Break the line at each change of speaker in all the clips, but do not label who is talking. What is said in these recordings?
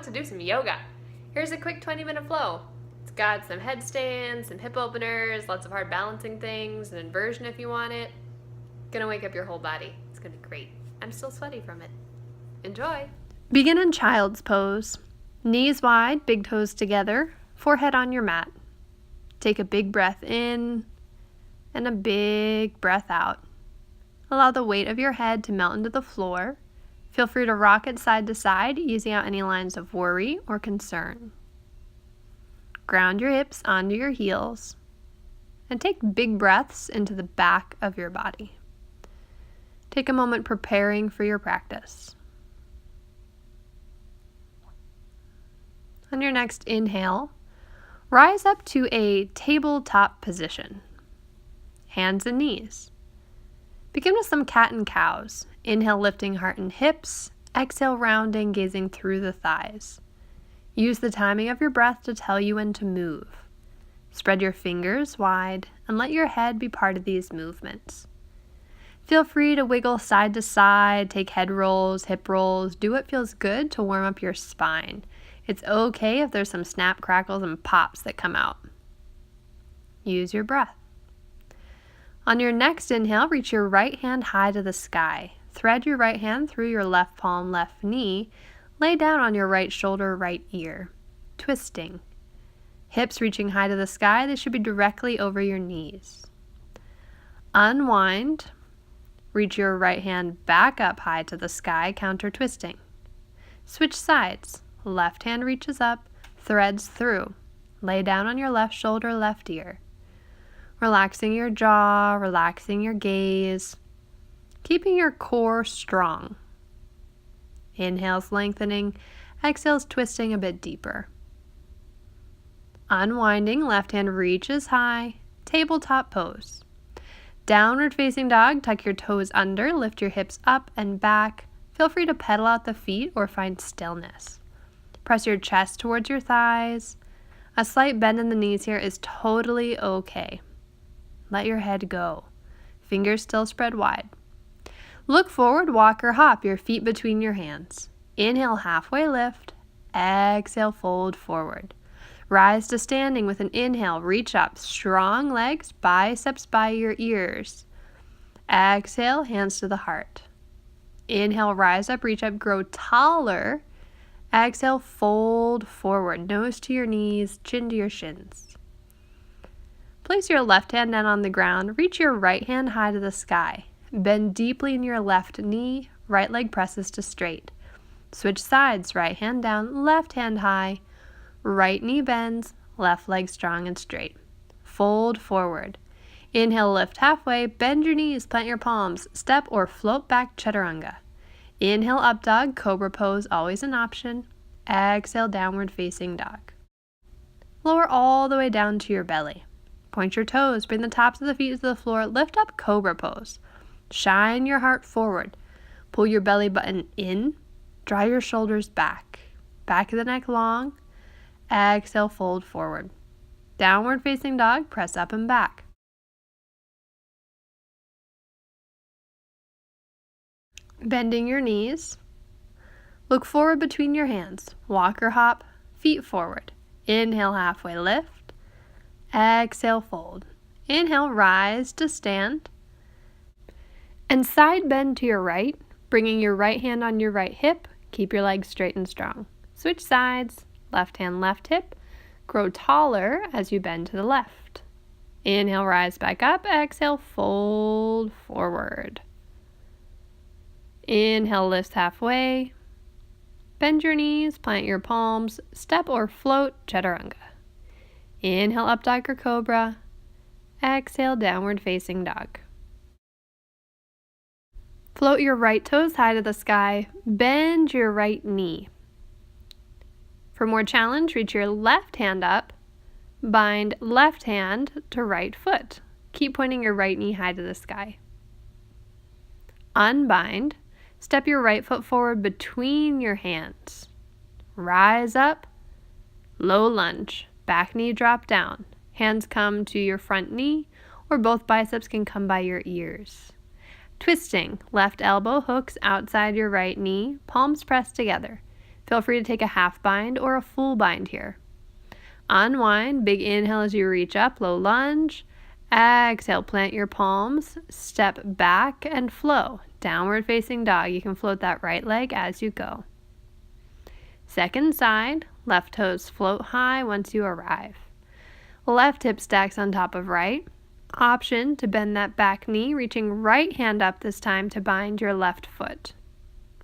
want to do some yoga? Here's a quick 20-minute flow. It's got some headstands, some hip openers, lots of hard balancing things, an inversion if you want it. Gonna wake up your whole body. It's gonna be great. I'm still sweaty from it. Enjoy.
Begin in child's pose. Knees wide, big toes together, forehead on your mat. Take a big breath in and a big breath out. Allow the weight of your head to melt into the floor. Feel free to rock it side to side, easing out any lines of worry or concern. Ground your hips onto your heels and take big breaths into the back of your body. Take a moment preparing for your practice. On your next inhale, rise up to a tabletop position. Hands and knees. Begin with some cat and cows. Inhale, lifting heart and hips. Exhale, rounding, gazing through the thighs. Use the timing of your breath to tell you when to move. Spread your fingers wide and let your head be part of these movements. Feel free to wiggle side to side, take head rolls, hip rolls. Do what feels good to warm up your spine. It's okay if there's some snap, crackles, and pops that come out. Use your breath. On your next inhale, reach your right hand high to the sky. Thread your right hand through your left palm, left knee. Lay down on your right shoulder, right ear. Twisting. Hips reaching high to the sky, they should be directly over your knees. Unwind. Reach your right hand back up high to the sky, counter twisting. Switch sides. Left hand reaches up, threads through. Lay down on your left shoulder, left ear. Relaxing your jaw, relaxing your gaze, keeping your core strong. Inhales lengthening, exhales twisting a bit deeper. Unwinding, left hand reaches high, tabletop pose. Downward facing dog, tuck your toes under, lift your hips up and back. Feel free to pedal out the feet or find stillness. Press your chest towards your thighs. A slight bend in the knees here is totally okay. Let your head go. Fingers still spread wide. Look forward, walk or hop, your feet between your hands. Inhale, halfway lift. Exhale, fold forward. Rise to standing with an inhale, reach up. Strong legs, biceps by your ears. Exhale, hands to the heart. Inhale, rise up, reach up, grow taller. Exhale, fold forward, nose to your knees, chin to your shins. Place your left hand down on the ground, reach your right hand high to the sky. Bend deeply in your left knee, right leg presses to straight. Switch sides, right hand down, left hand high. Right knee bends, left leg strong and straight. Fold forward. Inhale, lift halfway, bend your knees, plant your palms, step or float back chaturanga. Inhale, up dog, cobra pose, always an option. Exhale, downward facing dog. Lower all the way down to your belly. Point your toes, bring the tops of the feet to the floor, lift up cobra pose. Shine your heart forward. Pull your belly button in, draw your shoulders back. Back of the neck long. Exhale, fold forward. Downward facing dog, press up and back. Bending your knees. Look forward between your hands. Walk or hop, feet forward. Inhale, halfway lift. Exhale, fold. Inhale, rise to stand. And side bend to your right, bringing your right hand on your right hip. Keep your legs straight and strong. Switch sides. Left hand, left hip. Grow taller as you bend to the left. Inhale, rise back up. Exhale, fold forward. Inhale, lift halfway. Bend your knees, plant your palms, step or float, chaturanga. Inhale, up dog or cobra. Exhale, downward facing dog. Float your right toes high to the sky. Bend your right knee. For more challenge, reach your left hand up. Bind left hand to right foot. Keep pointing your right knee high to the sky. Unbind. Step your right foot forward between your hands. Rise up. Low lunge. Back knee drop down. Hands come to your front knee, or both biceps can come by your ears. Twisting. Left elbow hooks outside your right knee. Palms pressed together. Feel free to take a half bind or a full bind here. Unwind, big inhale as you reach up, low lunge. Exhale, plant your palms, step back and flow. Downward facing dog. You can float that right leg as you go. Second side, left toes float high once you arrive. Left hip stacks on top of right. Option to bend that back knee, reaching right hand up this time to bind your left foot.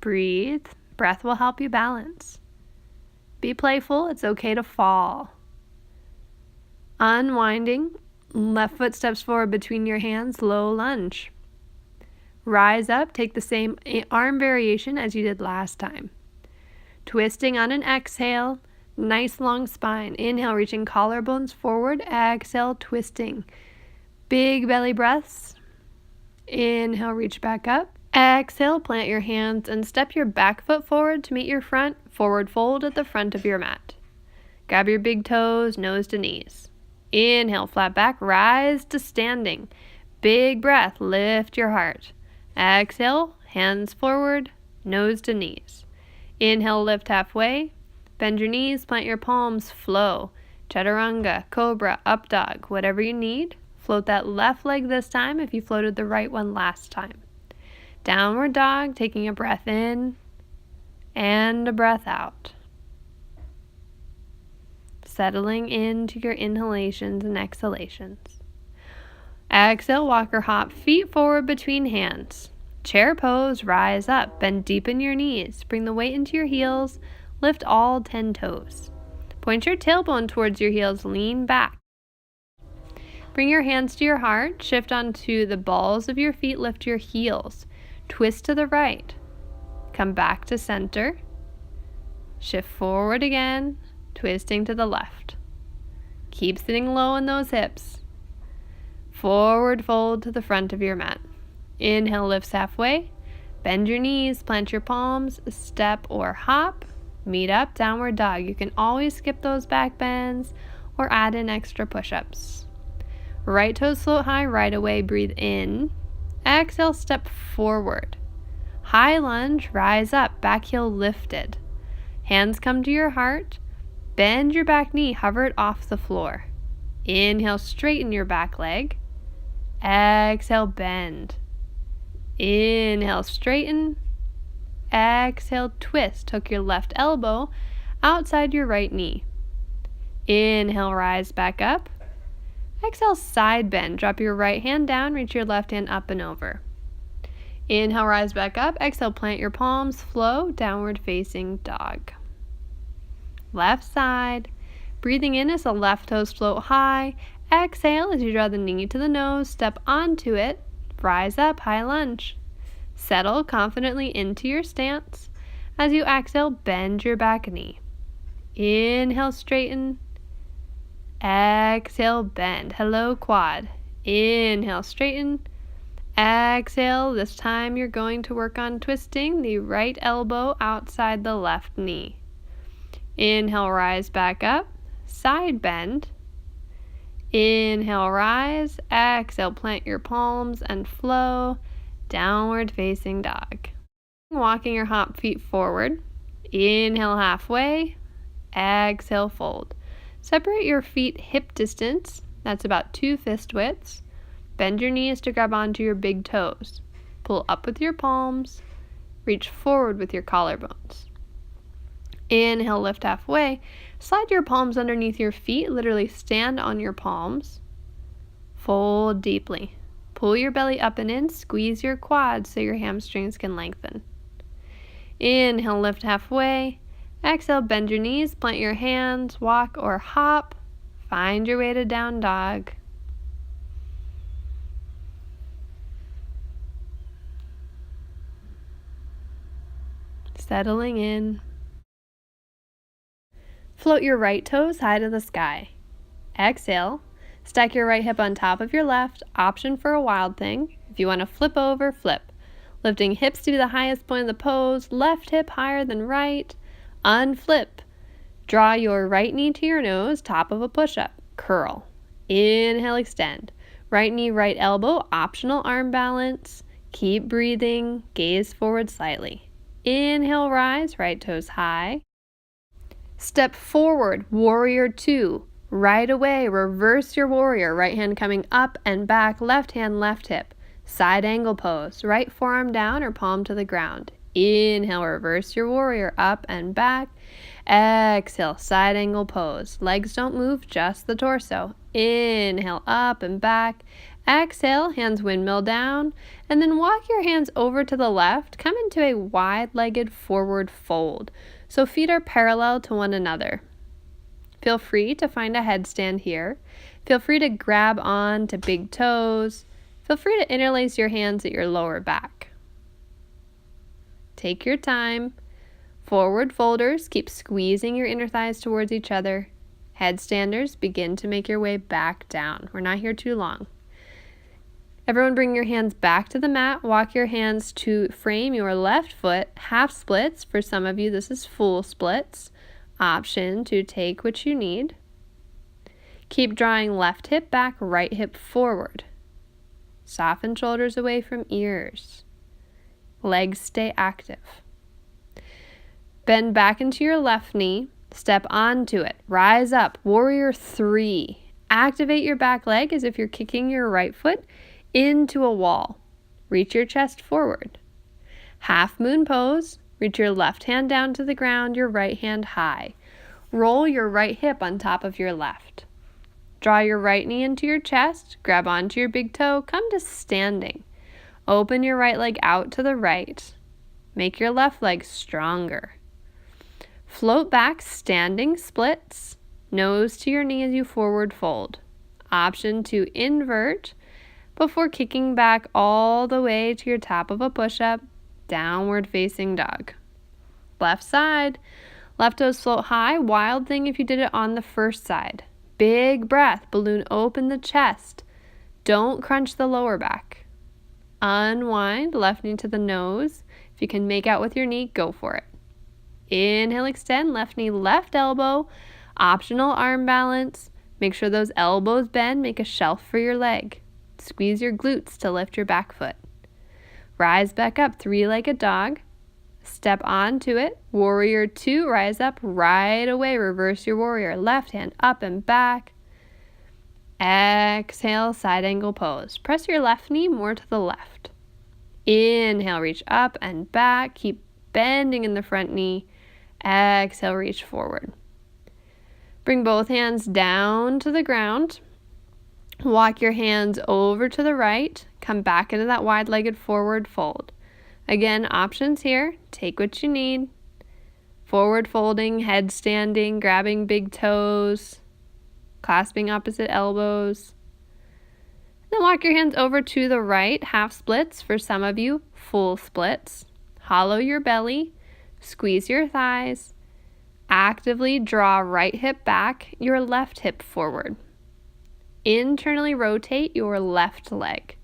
Breathe. Breath will help you balance. Be playful. It's okay to fall. Unwinding. Left foot steps forward between your hands, low lunge. Rise up, take the same arm variation as you did last time. Twisting on an exhale, nice long spine. Inhale, reaching collarbones forward. Exhale, twisting. Big belly breaths. Inhale, reach back up. Exhale, plant your hands and step your back foot forward to meet your front. Forward fold at the front of your mat. Grab your big toes, nose to knees. Inhale, flat back, rise to standing. Big breath, lift your heart. Exhale, hands forward, nose to knees. Inhale, lift halfway. Bend your knees, plant your palms, flow. Chaturanga, cobra, up dog, whatever you need. Float that left leg this time if you floated the right one last time. Downward dog, taking a breath in and a breath out. Settling into your inhalations and exhalations. Exhale, walk or hop, feet forward between hands. Chair pose, rise up, bend deep in your knees. Bring the weight into your heels, lift all 10 toes. Point your tailbone towards your heels, lean back. Bring your hands to your heart, shift onto the balls of your feet, lift your heels. Twist to the right. Come back to center. Shift forward again. Twisting to the left. Keep sitting low in those hips. Forward fold to the front of your mat. Inhale, lifts halfway. Bend your knees, plant your palms, step or hop. Meet up, downward dog. You can always skip those back bends or add in extra push-ups. Right toes float high, right away, breathe in. Exhale, step forward. High lunge, rise up, back heel lifted. Hands come to your heart. Bend your back knee, hover it off the floor. Inhale, straighten your back leg. Exhale, bend. Inhale, straighten. Exhale, twist. Hook your left elbow outside your right knee. Inhale, rise back up. Exhale, side bend. Drop your right hand down, reach your left hand up and over. Inhale, rise back up. Exhale, plant your palms, flow, downward facing dog. Left side. Breathing in as the left toes float high. Exhale as you draw the knee to the nose, step onto it, rise up, high lunge. Settle confidently into your stance. As you exhale, bend your back knee. Inhale, straighten. Exhale, bend. Hello, quad. Inhale, straighten. Exhale. This time you're going to work on twisting the right elbow outside the left knee. Inhale, rise back up. Side bend. Inhale, rise. Exhale, plant your palms and flow. Downward facing dog. Walking or hop feet forward. Inhale, halfway. Exhale, fold. Separate your feet hip distance. That's about 2 fist widths. Bend your knees to grab onto your big toes. Pull up with your palms. Reach forward with your collarbones. Inhale, lift halfway. Slide your palms underneath your feet. Literally stand on your palms. Fold deeply. Pull your belly up and in. Squeeze your quads so your hamstrings can lengthen. Inhale, lift halfway. Exhale, bend your knees, plant your hands, walk or hop. Find your way to down dog. Settling in. Float your right toes high to the sky. Exhale. Stack your right hip on top of your left. Option for a wild thing. If you want to flip over, flip. Lifting hips to the highest point of the pose. Left hip higher than right. Unflip. Draw your right knee to your nose, top of a push-up. Curl. Inhale, extend. Right knee, right elbow, optional arm balance. Keep breathing. Gaze forward slightly. Inhale, rise, right toes high. Step forward, warrior 2. Right away, reverse your warrior. Right hand coming up and back, left hand, left hip. Side angle pose, right forearm down or palm to the ground. Inhale, reverse your warrior, up and back. Exhale, side angle pose. Legs don't move, just the torso. Inhale, up and back. Exhale, hands windmill down. And then walk your hands over to the left. Come into a wide-legged forward fold. So feet are parallel to one another. Feel free to find a headstand here. Feel free to grab on to big toes. Feel free to interlace your hands at your lower back. Take your time. Forward folders, keep squeezing your inner thighs towards each other. Headstanders, begin to make your way back down. We're not here too long. Everyone bring your hands back to the mat. Walk your hands to frame your left foot. Half splits. For some of you, this is full splits. Option to take what you need. Keep drawing left hip back, right hip forward. Soften shoulders away from ears. Legs stay active. Bend back into your left knee. Step onto it. Rise up. Warrior 3. Activate your back leg as if you're kicking your right foot into a wall. Reach your chest forward. Half moon pose. Reach your left hand down to the ground, your right hand high. Roll your right hip on top of your left. Draw your right knee into your chest. Grab onto your big toe. Come to standing. Open your right leg out to the right. Make your left leg stronger. Float back, standing splits. Nose to your knee as you forward fold. Option to invert before kicking back all the way to your top of a push-up. Downward facing dog. Left side. Left toes float high. Wild thing if you did it on the first side. Big breath. Balloon open the chest. Don't crunch the lower back. Unwind. Left knee to the nose. If you can make out with your knee, go for it. Inhale, extend. Left knee, left elbow. Optional arm balance. Make sure those elbows bend. Make a shelf for your leg. Squeeze your glutes to lift your back foot. Rise back up, three-legged dog. Step onto it. Warrior 2, rise up right away. Reverse your warrior. Left hand up and back. Exhale, side angle pose. Press your left knee more to the left. Inhale, reach up and back. Keep bending in the front knee. Exhale, reach forward. Bring both hands down to the ground. Walk your hands over to the right. Come back into that wide-legged forward fold. Again, options here. Take what you need. Forward folding, head standing, grabbing big toes, clasping opposite elbows. Then walk your hands over to the right, half splits. For some of you, full splits. Hollow your belly, squeeze your thighs. Actively draw right hip back, your left hip forward. Internally rotate your left leg.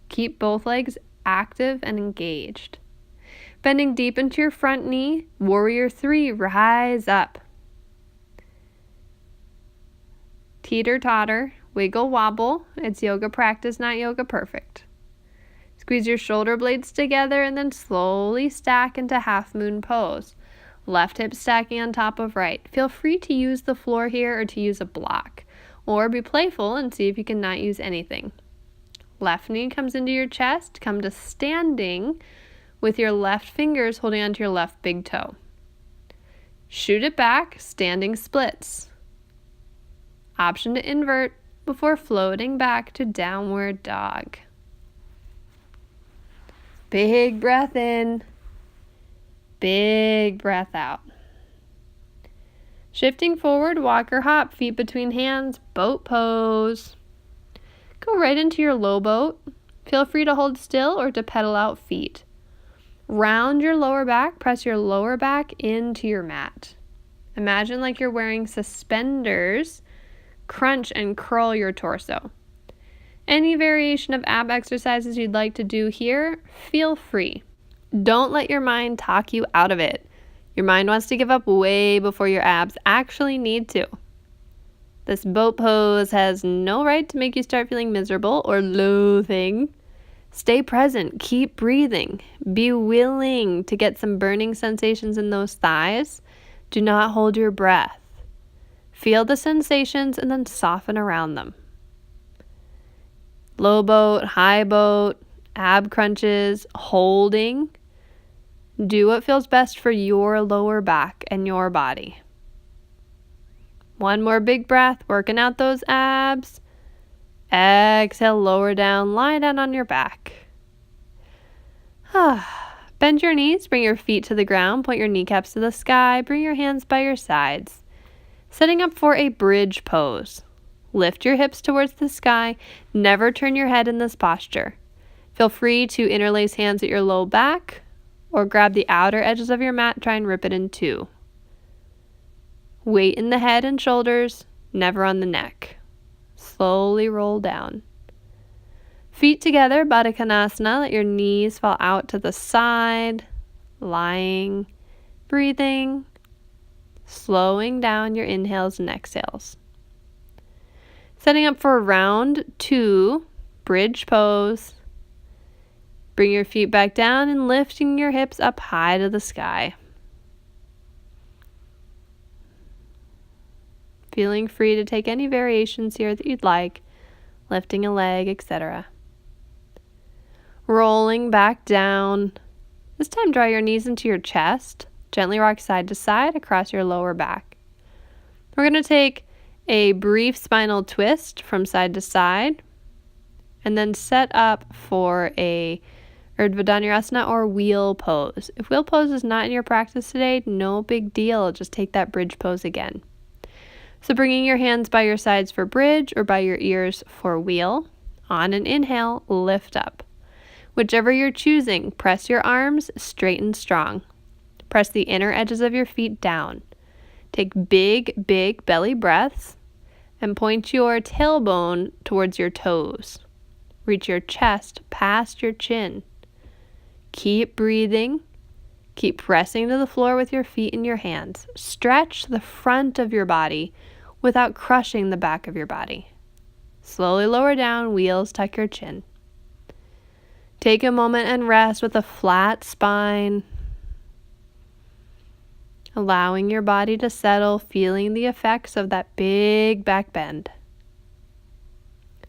Keep both legs active and engaged. Bending deep into your front knee, warrior 3, rise up. Teeter totter, wiggle wobble. It's yoga practice, not yoga perfect. Squeeze your shoulder blades together and then slowly stack into half moon pose. Left hip stacking on top of right. Feel free to use the floor here or to use a block. Or be playful and see if you can not use anything. Left knee comes into your chest. Come to standing with your left fingers holding onto your left big toe. Shoot it back, standing splits. Option to invert before floating back to downward dog. Big breath in. Big breath out. Shifting forward, walk or hop, feet between hands, boat pose. Go right into your low boat. Feel free to hold still or to pedal out feet. Round your lower back, press your lower back into your mat. Imagine like you're wearing suspenders. Crunch and curl your torso. Any variation of ab exercises you'd like to do here, feel free. Don't let your mind talk you out of it. Your mind wants to give up way before your abs actually need to. This boat pose has no right to make you start feeling miserable or loathing. Stay present, keep breathing. Be willing to get some burning sensations in those thighs. Do not hold your breath. Feel the sensations and then soften around them. Low boat, high boat, ab crunches, holding. Do what feels best for your lower back and your body. One more big breath, working out those abs. Exhale, lower down, lie down on your back. Bend your knees, bring your feet to the ground, point your kneecaps to the sky, bring your hands by your sides. Setting up for a bridge pose. Lift your hips towards the sky, never turn your head in this posture. Feel free to interlace hands at your low back or grab the outer edges of your mat, try and rip it in two. Weight in the head and shoulders, never on the neck. Slowly roll down. Feet together, Baddha Konasana. Let your knees fall out to the side. Lying, breathing, slowing down your inhales and exhales. Setting up for round 2, bridge pose. Bring your feet back down and lifting your hips up high to the sky. Feeling free to take any variations here that you'd like, lifting a leg, etc. Rolling back down. This time draw your knees into your chest. Gently rock side to side across your lower back. We're going to take a brief spinal twist from side to side and then set up for a Urdhva Dhanurasana or wheel pose. If wheel pose is not in your practice today, no big deal. Just take that bridge pose again. So bringing your hands by your sides for bridge or by your ears for wheel. On an inhale, lift up. Whichever you're choosing, press your arms straight and strong. Press the inner edges of your feet down. Take big, big belly breaths and point your tailbone towards your toes. Reach your chest past your chin. Keep breathing. Keep pressing to the floor with your feet and your hands. Stretch the front of your body without crushing the back of your body. Slowly lower down, wheels, tuck your chin. Take a moment and rest with a flat spine. Allowing your body to settle, feeling the effects of that big back bend.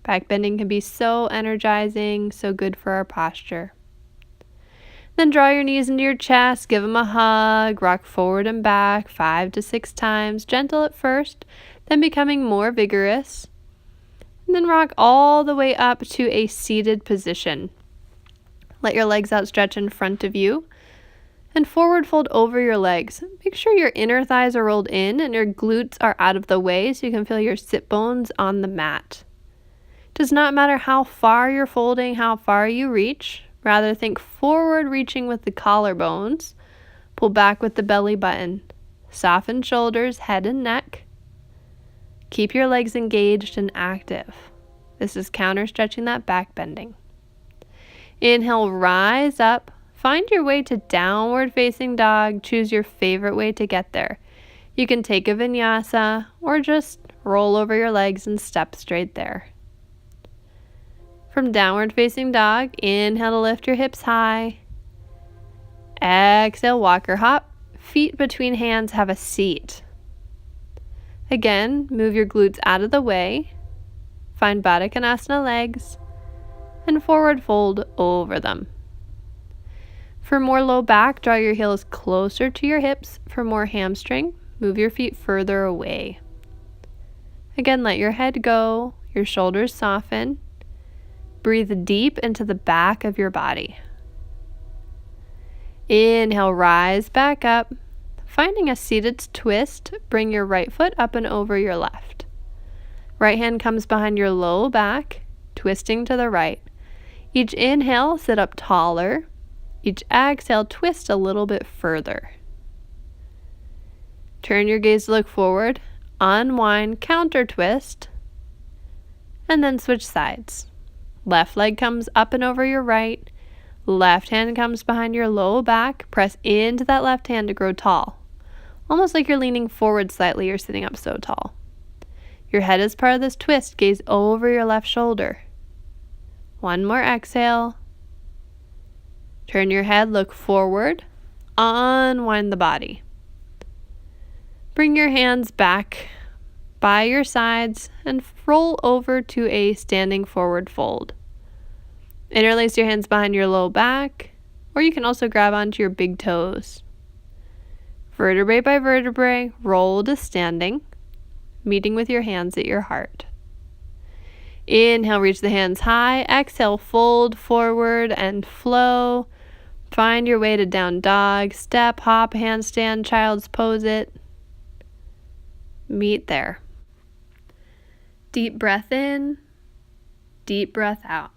Back bending can be so energizing, so good for our posture. Then draw your knees into your chest, give them a hug, rock forward and back 5 to 6 times, gentle at first, then becoming more vigorous. And then rock all the way up to a seated position. Let your legs outstretch in front of you and forward fold over your legs. Make sure your inner thighs are rolled in and your glutes are out of the way so you can feel your sit bones on the mat. It does not matter how far you're folding, how far you reach. Rather, think forward reaching with the collarbones. Pull back with the belly button. Soften shoulders, head and neck. Keep your legs engaged and active. This is counter stretching that back bending. Inhale, rise up. Find your way to downward facing dog. Choose your favorite way to get there. You can take a vinyasa or just roll over your legs and step straight there. From downward facing dog, inhale to lift your hips high. Exhale, walk or hop. Feet between hands, have a seat. Again, move your glutes out of the way. Find Baddha Konasana legs and forward fold over them. For more low back, draw your heels closer to your hips. For more hamstring, move your feet further away. Again, let your head go, your shoulders soften. Breathe deep into the back of your body. Inhale, rise back up. Finding a seated twist, bring your right foot up and over your left. Right hand comes behind your low back, twisting to the right. Each inhale, sit up taller. Each exhale, twist a little bit further. Turn your gaze to look forward, unwind, counter twist, and then switch sides. Left leg comes up and over your right. Left hand comes behind your low back. Press into that left hand to grow tall. Almost like you're leaning forward slightly, you're sitting up so tall. Your head is part of this twist. Gaze over your left shoulder. One more exhale. Turn your head, look forward. Unwind the body. Bring your hands back by your sides and roll over to a standing forward fold. Interlace your hands behind your low back, or you can also grab onto your big toes. Vertebrae by vertebrae, roll to standing, meeting with your hands at your heart. Inhale, reach the hands high. Exhale, fold forward and flow. Find your way to down dog, step, hop, handstand, child's pose it. Meet there. Deep breath in, deep breath out.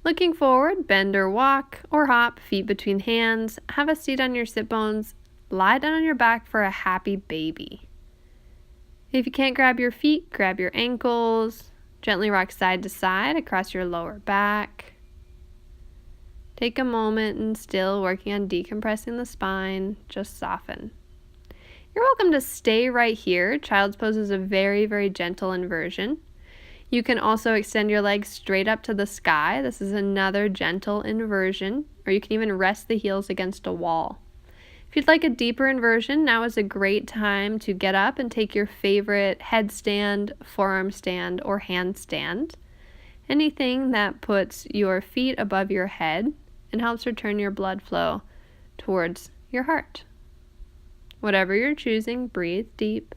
Looking forward, bend or walk or hop, feet between hands. Have a seat on your sit bones. Lie down on your back for a happy baby. If you can't grab your feet, grab your ankles. Gently rock side to side across your lower back. Take a moment and still working on decompressing the spine. Just soften. You're welcome to stay right here. Child's pose is a very, very gentle inversion. You can also extend your legs straight up to the sky. This is another gentle inversion, or you can even rest the heels against a wall. If you'd like a deeper inversion, now is a great time to get up and take your favorite headstand, forearm stand, or handstand. Anything that puts your feet above your head and helps return your blood flow towards your heart. Whatever you're choosing, breathe deep.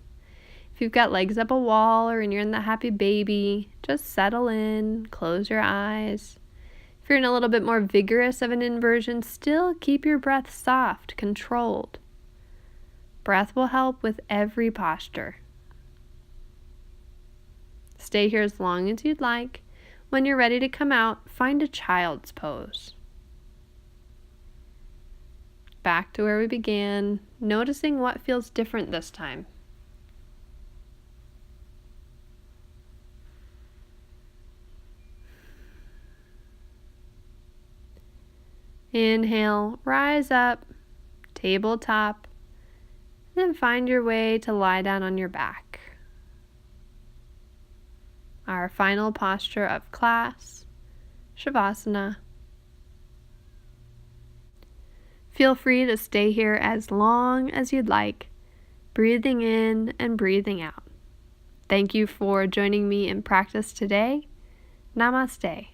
If you've got legs up a wall or you're in the happy baby, just settle in, close your eyes. If you're in a little bit more vigorous of an inversion, still keep your breath soft, controlled. Breath will help with every posture. Stay here as long as you'd like. When you're ready to come out, find a child's pose. Back to where we began, noticing what feels different this time. Inhale, rise up, tabletop, then find your way to lie down on your back. Our final posture of class, shavasana. Feel free to stay here as long as you'd like, breathing in and breathing out. Thank you for joining me in practice today. Namaste.